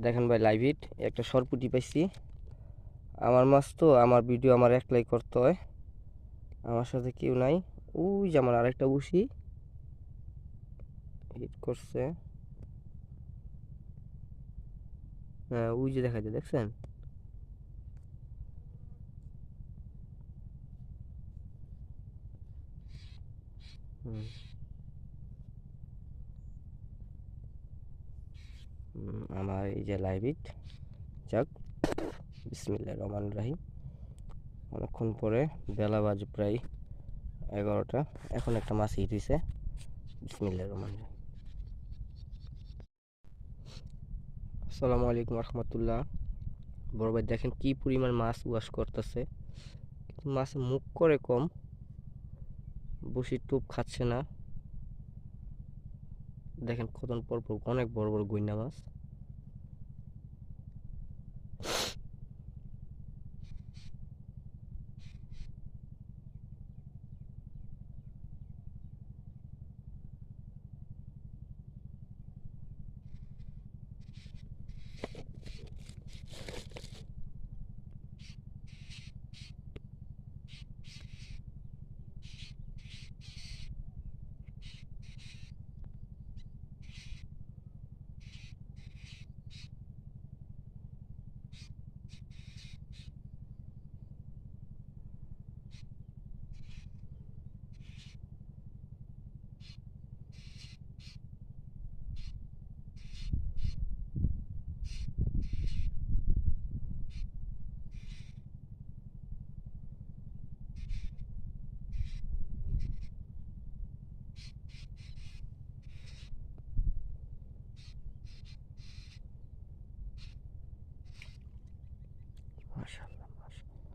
দেখেন ভাই live hit একটা সরপুটি পাইছি। আমার মাছ তো আমার ভিডিও আমার একলাই করতে হয়, আমার সাথে কেউ নাই। ওই যে আমার আরেকটা বসি হিট করছে। হ্যাঁ ওই যে দেখা যায়, দেখছেন? হুম, আমার এই যে লাইভ হিট। যাক, বিসমিল্লাহির রহমানির রহিম। অনেকক্ষণ পরে, বেলা বাজে প্রায় 11টা, এখন একটা মাছ হিট হয়েছে। বিসমিল্লাহির রহমানির রহিম। আসসালামু আলাইকুম রহমতুল্লাহ। বড় ভাই দেখেন কি পরিমাণ মাছ ওয়াশ করতেছে, মাছ মুখ করে কম, বসির টোপ খাচ্ছে না। দেখেন কতক্ষণ পর পর অনেক বড় বড় গইন্না মাছ। মাশাআল্লাহ, মাশাআল্লাহ।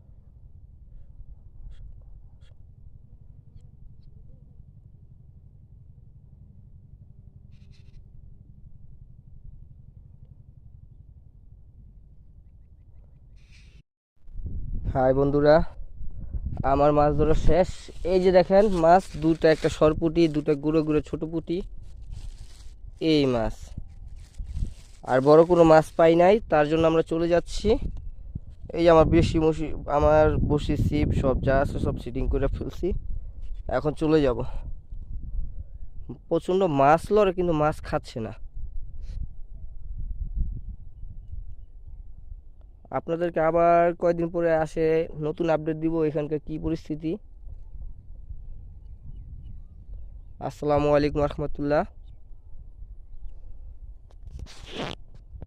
হাই বন্ধুরা, আমার মাছ ধরা শেষ। এই যে দেখেন মাছ দুটা, একটা সরপুটি, দুটা গুঁড়ো গুঁড়ো ছোট পুঁটি, এই মাছ। আর বড় কোনো মাছ পাই নাই, তার জন্য আমরা চলে যাচ্ছি। এই যে আমার বেশি মশি, আমার বসি ছিপ সব যা আছে সব সিটিং করে ফেলছি, এখন চলে যাব। প্রচণ্ড মাছ লড়ে কিন্তু মাছ খাচ্ছে না। আপনাদেরকে আবার কয়দিন পরে আসে নতুন আপডেট দিব এখানকার কি পরিস্থিতি। আসসালামু আলাইকুম রহমতুল্লাহ।